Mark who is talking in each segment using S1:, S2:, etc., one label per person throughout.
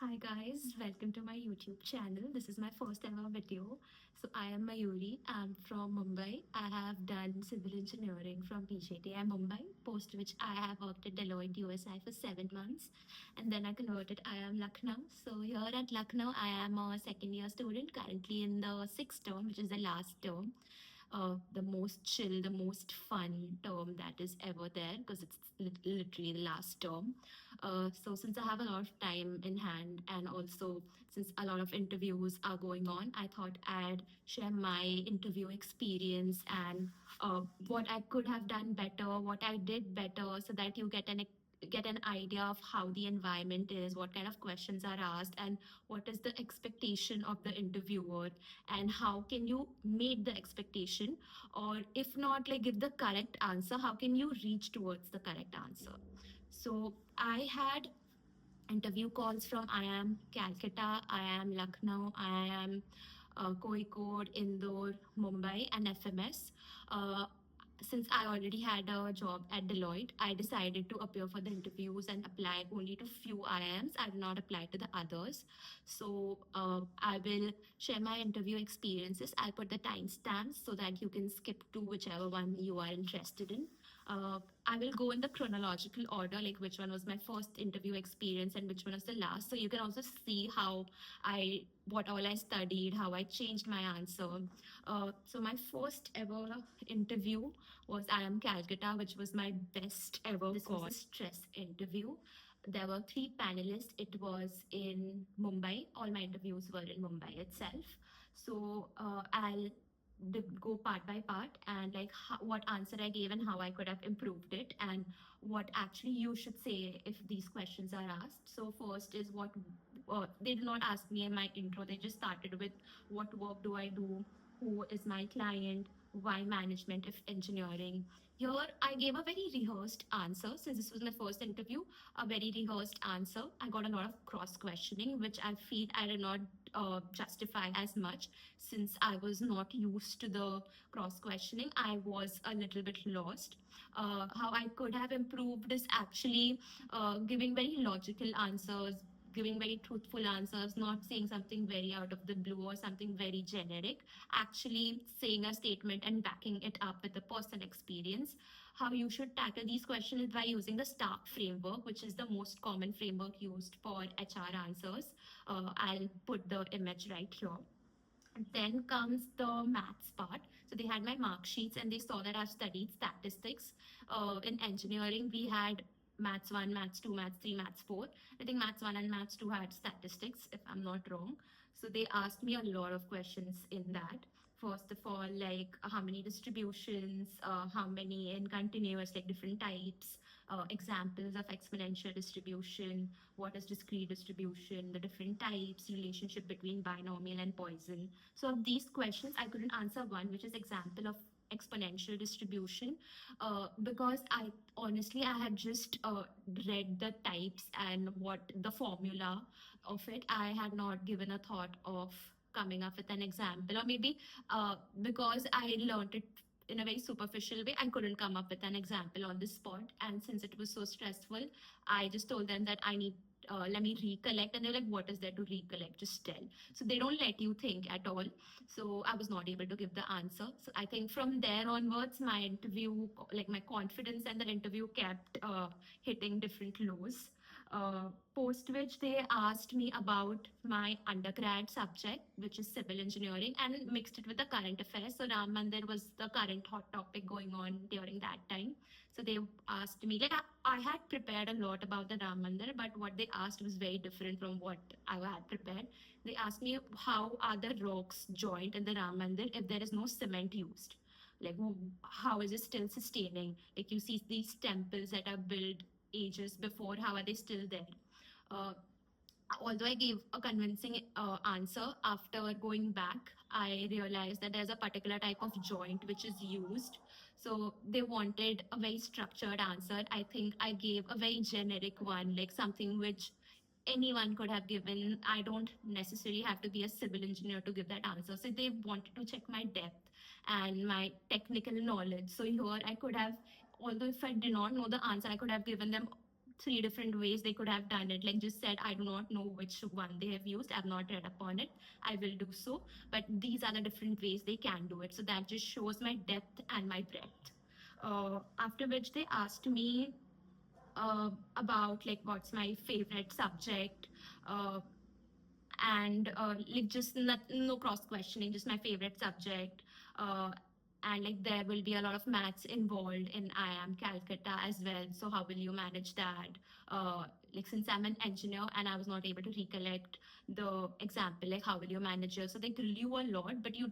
S1: Hi guys, welcome to my YouTube channel. This is my first ever video. So I am Mayuri. I'm from Mumbai. I have done civil engineering from PJTI Mumbai, post which I have worked at Deloitte USI for 7 months, and then I converted IIM Lucknow. So here at Lucknow, I am a second year student, currently in the sixth term, which is the last term. The most chill, the most fun term that is ever there because it's literally the last term. So since I have a lot of time in hand and also since a lot of interviews are going on, I thought I'd share my interview experience and what I could have done better, what I did better, so that you get an idea of how the environment is, what kind of questions are asked, and what is the expectation of the interviewer, and how can you meet the expectation, or if not, like give the correct answer, how can you reach towards the correct answer. So I had interview calls from IIM Calcutta, IIM Lucknow, IIM Kozhikode, Indore, Mumbai, and FMS. Uh, since I already had a job at Deloitte, I decided to appear for the interviews and apply only to few IIMs. I did not apply to the others. So I will share my interview experiences. I'll put the timestamps so that you can skip to whichever one you are interested in. I will go in the chronological order, like which one was my first interview experience and which one was the last. So you can also see what all I studied, how I changed my answer. So my first ever interview was IIM Calcutta, which was my best ever. This was a stress interview. There were three panelists. It was in Mumbai. All my interviews were in Mumbai itself. So I'll go part by part and like what answer I gave and how I could have improved it and what actually you should say if these questions are asked. So first is what they did not ask me in my intro. They just started with what work do I do, who is my client, why management if engineering. Here I gave a very rehearsed answer since this was my first interview. A very rehearsed answer. I got a lot of cross questioning, which I feel I did not justify as much since I was not used to the cross questioning. I was a little bit lost. How I could have improved is actually giving very logical answers, giving very truthful answers, not saying something very out of the blue or something very generic, actually saying a statement and backing it up with a personal experience. How you should tackle these questions is by using the STAR framework, which is the most common framework used for HR answers. I'll put the image right here. Then comes the maths part. So they had my mark sheets and they saw that I've studied statistics. In engineering, we had maths 1, maths 2, maths 3, maths 4. I think maths 1 and maths 2 had statistics, if I'm not wrong. So they asked me a lot of questions in that. First of all, like how many distributions, how many in continuous, like different types, examples of exponential distribution, what is discrete distribution, the different types, relationship between binomial and Poisson. So of these questions, I couldn't answer one, which is example of exponential distribution, because I had just read the types and what the formula of it. I had not given a thought of coming up with an example, or maybe because I learned it in a very superficial way, I couldn't come up with an example on the spot. And since it was so stressful, I just told them that I need let me recollect. And they're like, what is there to recollect? Just tell. So they don't let you think at all. So I was not able to give the answer. So I think from there onwards, my interview, like my confidence and the interview kept hitting different lows. Post which they asked me about my undergrad subject, which is civil engineering, and mixed it with the current affairs. So Ram Mandir was the current hot topic going on during that time. So they asked me, like I had prepared a lot about the Ram Mandir, but what they asked was very different from what I had prepared. They asked me how are the rocks joined in the Ram Mandir if there is no cement used. Like how is it still sustaining? Like you see these temples that are built ages before, how are they still there? Uh, Although I gave a convincing answer, after going back, I realized that there's a particular type of joint which is used. So they wanted a very structured answer. I think I gave a very generic one, like something which anyone could have given. I don't necessarily have to be a civil engineer to give that answer. So they wanted to check my depth and my technical knowledge. So here I could have, although if I did not know the answer, I could have given them three different ways they could have done it. Like just said, I do not know which one they have used. I've not read upon it. I will do so. But these are the different ways they can do it. So that just shows my depth and my breadth. After which they asked me about like what's my favorite subject, uh, and like just not, no cross questioning, just my favorite subject. Uh, and like there will be a lot of maths involved in IIM Calcutta as well. So how will you manage that? Like since I'm an engineer and I was not able to recollect the example, like how will you manage it? So they grill you a lot, but you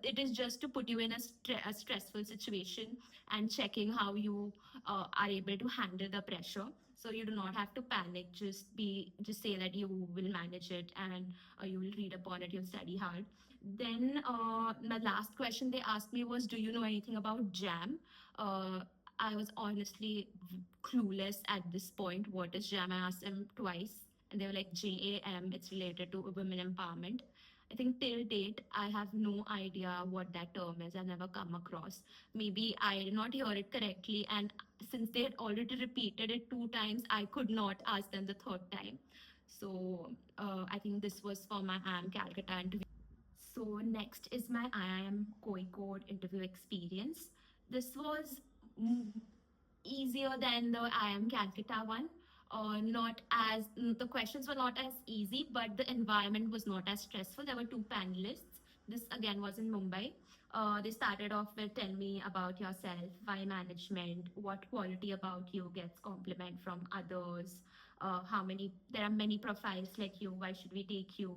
S1: it is just to put you in a stressful situation and checking how you are able to handle the pressure, so you do not have to panic. Just say that you will manage it, and you will read upon it, you'll study hard. Then the last question they asked me was, do you know anything about jam? uh, I was honestly clueless at this point. What is jam? I asked them twice, and they were like, JAM, it's related to women empowerment. I think till date, I have no idea what that term is. I've never come across. Maybe I did not hear it correctly. And since they had already repeated it two times, I could not ask them the third time. So I think this was for my IIM Calcutta interview. So next is my IIM Kozhikode interview experience. This was mm, easier than the IIM Calcutta one. Not as the questions were not as easy, but the environment was not as stressful. There were two panelists. This again was in Mumbai. They started off with, tell me about yourself, why management, what quality about you gets compliment from others, how many, there are many profiles like you, why should we take you?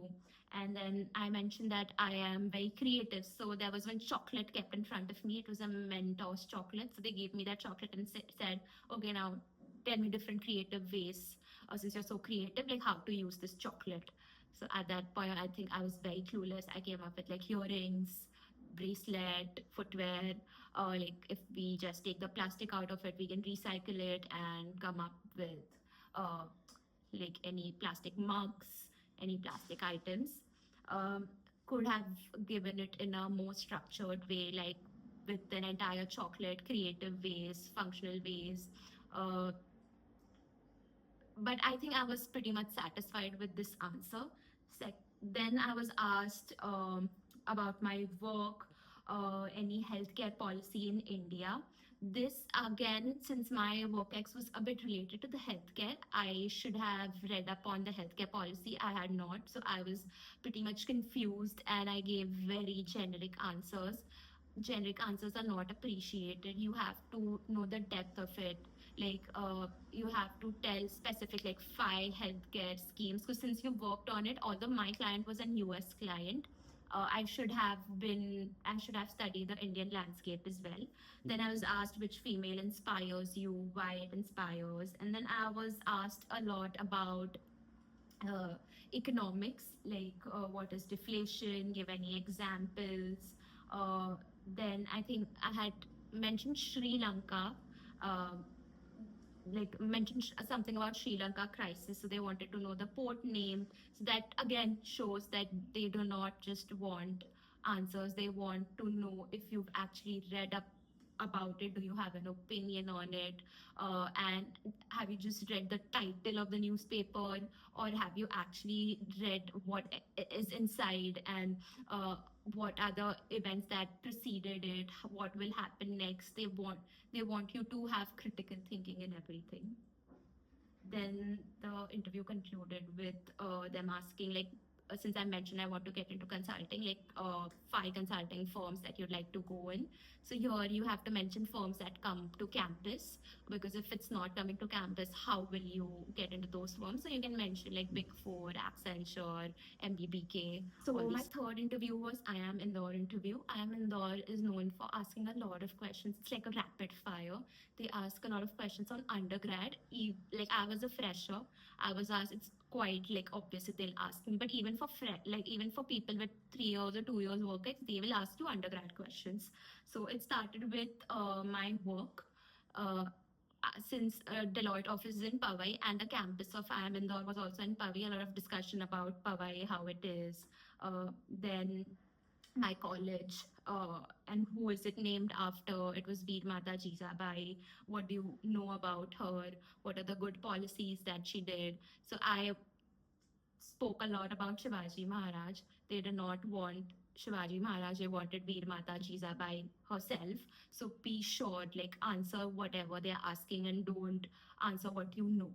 S1: And then I mentioned that I am very creative. So there was one chocolate kept in front of me. It was a Mentos chocolate. So they gave me that chocolate and said, okay, now tell me different creative ways. Since you're so creative, like how to use this chocolate. So at that point, I think I was very clueless. I came up with like earrings, bracelet, footwear. Like if we just take the plastic out of it, we can recycle it and come up with uh, like any plastic mugs, any plastic items. Um, could have given it in a more structured way, like with an entire chocolate, creative ways, functional ways. Uh, but I think I was pretty much satisfied with this answer. Then I was asked about my work, any healthcare policy in India. This again, since my work ex was a bit related to the healthcare, I should have read up on the healthcare policy. I had not, so I was pretty much confused, and I gave very generic answers. Generic answers are not appreciated. You have to know the depth of it. Like you have to tell specific like 5 healthcare schemes, because since you worked on it, although my client was an US client, I should have studied the Indian landscape as well. Then I was asked which female inspires you, why it inspires. And then I was asked a lot about uh, economics, like what is deflation, give any examples. Uh, then I think I had mentioned Sri Lanka, uh, like mentioned something about Sri Lanka crisis. So they wanted to know the port name. So that again shows that they do not just want answers. They want to know if you've actually read up about it. Do you have an opinion on it? And have you just read the title of the newspaper, or have you actually read what is inside, and what are the events that preceded it? What will happen next? They want you to have critical thinking in everything. Then the interview concluded with them asking, like, since I mentioned I want to get into consulting, like 5 consulting firms that you'd like to go in. So here you have to mention firms that come to campus, because if it's not coming to campus, how will you get into those firms? So you can mention like Big Four, Accenture, MBBK. So my third interview was IIM Indore interview. IIM Indore is known for asking a lot of questions. It's like a rapid fire. They ask a lot of questions on undergrad. Like I was a fresher, I was asked. It's quite like obviously they'll ask me, but even for like even for people with 3 years or 2 years work, they will ask you undergrad questions. So it started with my work. Since Deloitte office is in Powai and the campus of IIM Indore was also in Powai, a lot of discussion about Powai, how it is. Then my college, and who is it named after. It was Veer Mata Jizabai. What do you know about her? What are the good policies that she did? So I spoke a lot about Shivaji Maharaj. They did not want Shivaji Maharaj, they wanted Veer Mata Jizabai herself. So be sure, like, answer whatever they're asking and don't answer what you know.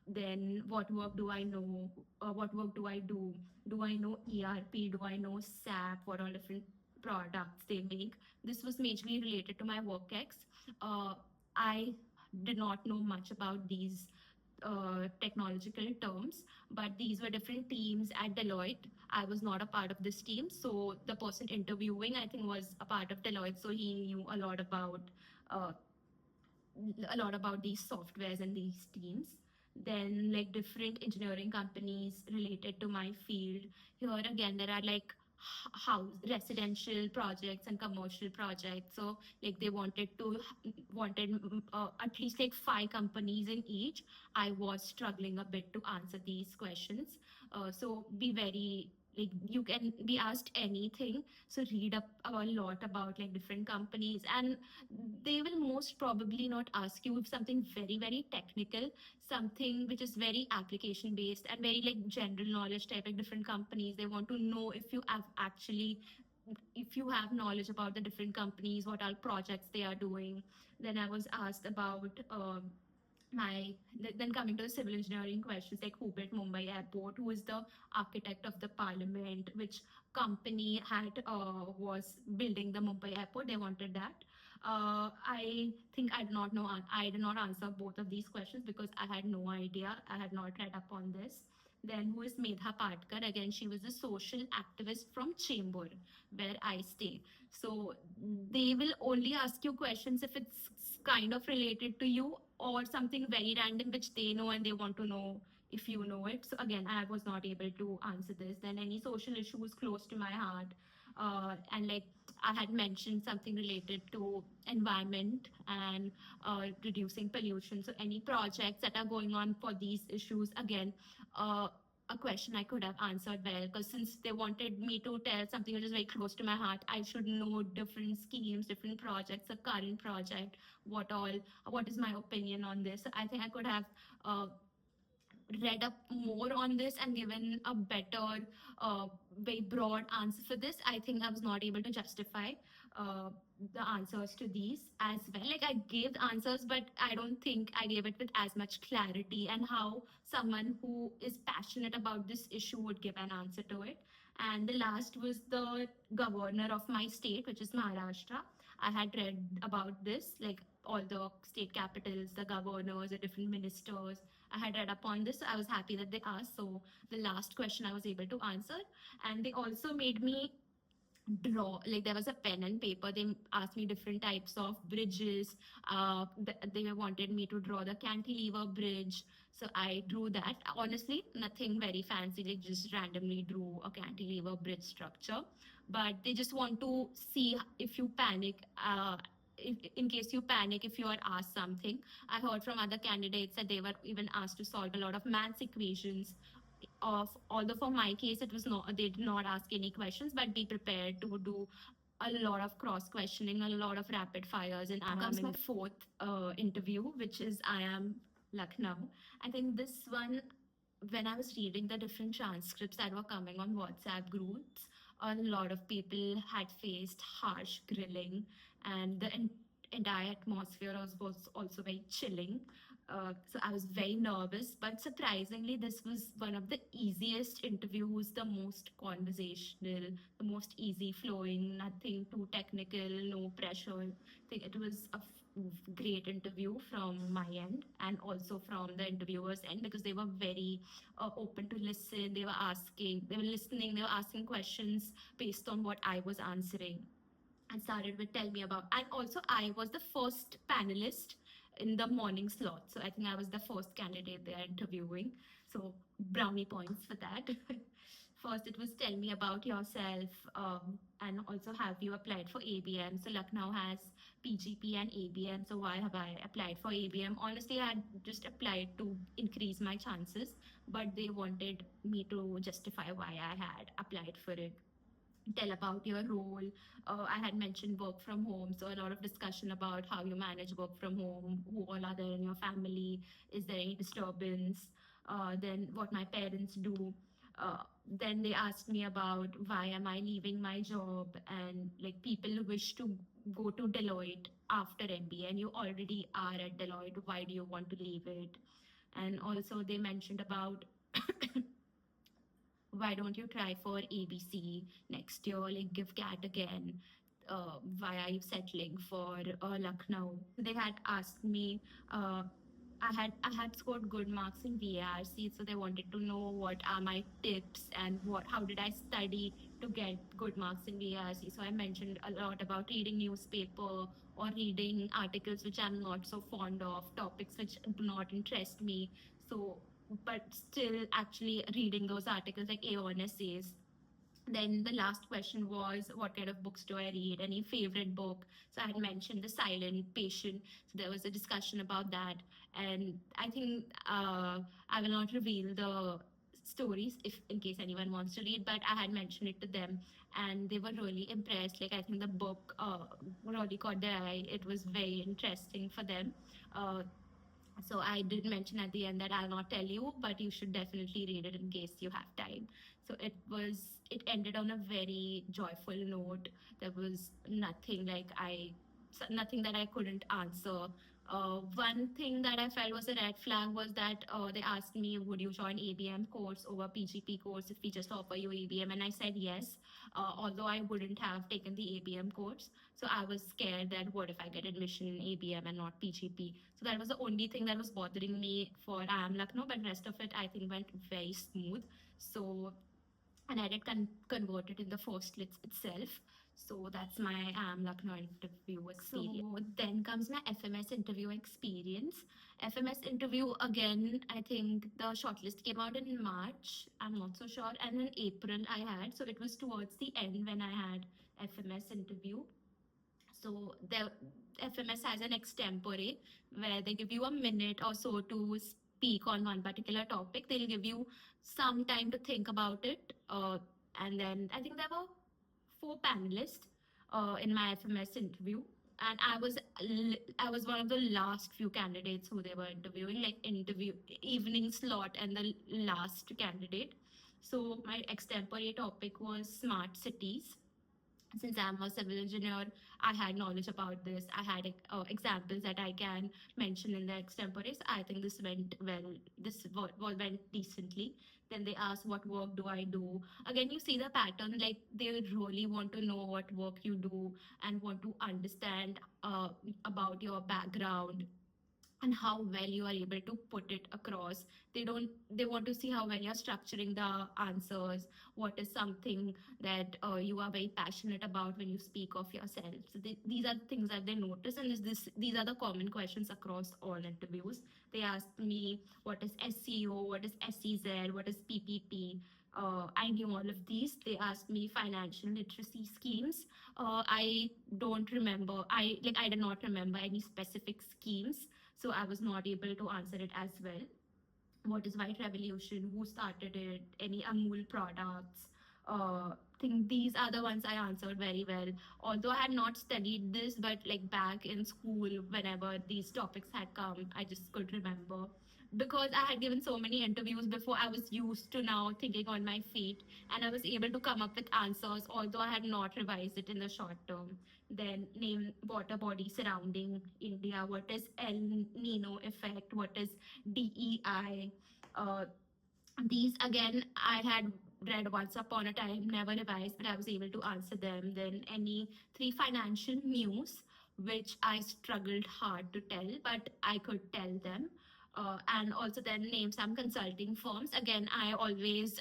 S1: Then, what work do I know? What work do I do? Do I know ERP? Do I know SAP? What all different products they make? This was majorly related to my work ex. I did not know much about these technological terms, but these were different teams at Deloitte. I was not a part of this team, so the person interviewing, I think, was a part of Deloitte, so he knew uh, a lot about these softwares and these teams. Then, like, different engineering companies related to my field. Here again, there are like house residential projects and commercial projects. So, like, they wanted at least like five companies in each. I was struggling a bit to answer these questions. So be very, like, you can be asked anything, so read up a lot about like different companies, and they will most probably not ask you if something very very technical, something which is very application based and very like general knowledge type. Like, different companies, they want to know if you have knowledge about the different companies, what are projects they are doing. Then I was asked about my then coming to the civil engineering questions, like who built Mumbai Airport, who is the architect of the parliament, which company had was building the Mumbai Airport. They wanted that. I think I did not know. I did not answer both of these questions because I had no idea. I had not read up on this. Then who is Medha Patkar? Again, she was a social activist from Chembur, where I stay. So they will only ask you questions if it's kind of related to you, or something very random which they know and they want to know if you know it. So again, I was not able to answer this. Then any social issues close to my heart, and like I had mentioned something related to environment and reducing pollution. So any projects that are going on for these issues, again, uh, a question I could have answered well, because since they wanted me to tell something which is very close to my heart, I should know different schemes, different projects, a current project, what is my opinion on this. I think I could have uh, read up more on this and given a better, very broad answer for this. I think I was not able to justify uh, the answers to these as well. Like, I gave the answers, but I don't think I gave it with as much clarity and how someone who is passionate about this issue would give an answer to it. And the last was the governor of my state, which is Maharashtra. I had read about this, like all the state capitals, the governors, the different ministers. I had read up on this, so I was happy that they asked. So the last question I was able to answer. And they also made me draw, like there was a pen and paper. They asked me different types of bridges. They wanted me to draw the cantilever bridge. So I drew that. Honestly, nothing very fancy, like just randomly drew a cantilever bridge structure. But they just want to see if you panic. In case you panic if you are asked something. I heard from other candidates that they were even asked to solve a lot of maths equations. Of although for my case it was not, they did not ask any questions, but be prepared to do a lot of cross questioning, a lot of rapid fires. And now comes my fourth interview, which is IIM Lucknow. I think this one, when I was reading the different transcripts that were coming on WhatsApp groups, a lot of people had faced harsh grilling, and the entire atmosphere was also very chilling. So I was very nervous, but surprisingly, this was one of the easiest interviews, the most conversational, the most easy flowing, nothing too technical, no pressure. I think it was a great interview from my end and also from the interviewer's end, because they were very open to listen. They were listening, they were asking questions based on what I was answering, and started with tell me about. And also, I was the first panelist in the morning slot. So I think I was the first candidate they are interviewing. So brownie points for that. First, it was tell me about yourself, and also have you applied for ABM? So Lucknow has PGP and ABM. So why have I applied for ABM? Honestly, I had just applied to increase my chances, but they wanted me to justify why I had applied for it. tell about your role. I had mentioned work from home, so a lot of discussion about how you manage work from home, who all are there in your family, is there any disturbance, then what my parents do. Then they asked me about why am I leaving my job, and like people who wish to go to Deloitte after MBA and you already are at Deloitte, why do you want to leave it? And also they mentioned about why don't you try for ABC next year? Like give CAT again. Why are you settling for Lucknow? They had asked me. I had scored good marks in VARC, so they wanted to know what are my tips and how did I study to get good marks in VARC. So I mentioned a lot about reading newspaper or reading articles which I'm not so fond of, topics which do not interest me. So but still actually reading those articles like A1 essays. Then the last question was, what kind of books do I read? Any favorite book? So I had mentioned The Silent Patient. So there was a discussion about that. And I think I will not reveal the stories if in case anyone wants to read, but I had mentioned it to them and they were really impressed. Like I think the book really caught their eye. It was very interesting for them. Uh, so I did mention at the end that I'll not tell you, but you should definitely read it in case you have time. So it ended on a very joyful note. There was nothing that I couldn't answer. One thing that I felt was a red flag was that they asked me, would you join ABM course over PGP course if we just offer you ABM? And I said yes, although I wouldn't have taken the ABM course. So I was scared that what if I get admission in ABM and not PGP? So that was the only thing that was bothering me for IIM Lucknow, but rest of it I think went very smooth. So and I did convert it in the first list itself. So that's my IIM Lucknow interview experience. So then comes my FMS interview experience. FMS interview again, I think the shortlist came out in March. I'm not so sure. And in April I had. So it was towards the end when I had FMS interview. So the FMS has an extempore where they give you a minute or so to speak on one particular topic. They'll give you some time to think about it. And then I think there were four panelists in my FMS interview. And I was one of the last few candidates who they were interviewing, like interview evening slot and the last candidate. So my extempore topic was smart cities. Since I'm a civil engineer, I had knowledge about this. I had examples that I can mention in the extempores. I think this went well. Went decently. Then they asked, "What work do I do?" Again, you see the pattern. Like they really want to know what work you do and want to understand about your background and how well you are able to put it across. They want to see how well you're structuring the answers, what is something that you are very passionate about when you speak of yourself. So these are the things that they notice, and these are the common questions across all interviews. They asked me what is SEO, what is SEZ, what is PPP. I knew all of these. They asked me financial literacy schemes. I don't remember. I did not remember any specific schemes, so I was not able to answer it as well. What is white revolution? Who started it? Any Amul products? Think these are the ones I answered very well. Although I had not studied this, but like back in school, whenever these topics had come, I just could remember. Because I had given so many interviews before, I was used to now thinking on my feet and I was able to come up with answers, although I had not revised it in the short term. Then name water body surrounding India. What is El Nino effect? What is DEI? Uh, these again, I had read once upon a time, never revised, but I was able to answer them. Then any three financial news, which I struggled hard to tell, but I could tell them. And also then name some consulting firms. Again, I always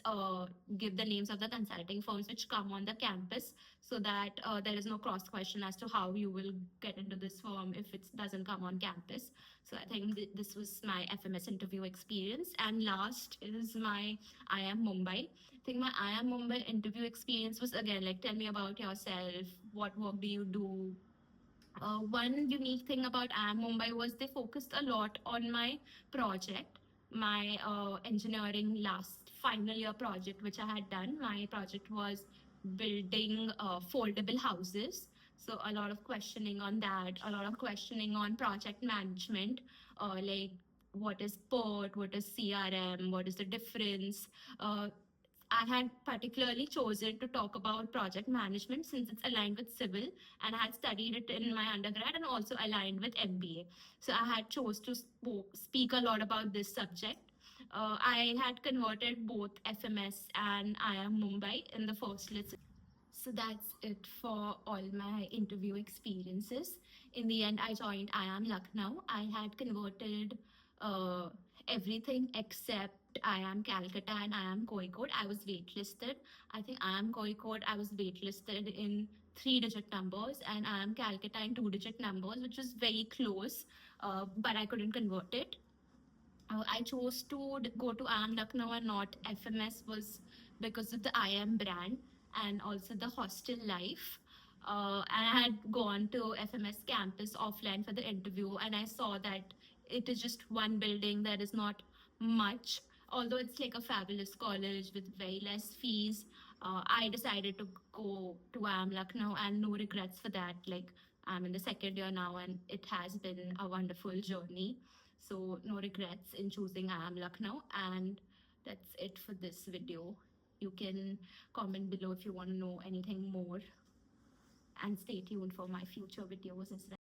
S1: give the names of the consulting firms which come on the campus so that there is no cross question as to how you will get into this firm if it doesn't come on campus. So I think this was my FMS interview experience. And last is my IIM Mumbai. I think my IIM Mumbai interview experience was again like, tell me about yourself. What work do you do? One unique thing about IIM Mumbai was they focused a lot on my project, my engineering last final year project, which I had done. My project was building foldable houses. So a lot of questioning on that, a lot of questioning on project management, like what is PERT, what is CRM, what is the difference. I had particularly chosen to talk about project management since it's aligned with civil, and I had studied it in my undergrad and also aligned with MBA. So I had chose to speak a lot about this subject. I had converted both FMS and IIM Mumbai in the first list. So that's it for all my interview experiences. In the end, I joined IIM Lucknow. I had converted uh, everything except IIM Calcutta and IIM Kozhikode. I was waitlisted. I think IIM Kozhikode, I was waitlisted in three-digit numbers, and IIM Calcutta in two-digit numbers, which was very close, but I couldn't convert it. I chose to go to IIM Lucknow and not FMS was because of the IIM brand and also the hostel life. And I had gone to FMS campus offline for the interview, and I saw that it is just one building. There is not much, although it's like a fabulous college with very less fees. I decided to go to IIM Lucknow, and no regrets for that. Like, I'm in the second year now, and it has been a wonderful journey. So no regrets in choosing IIM Lucknow. And that's it for this video. You can comment below if you want to know anything more, and stay tuned for my future videos as well.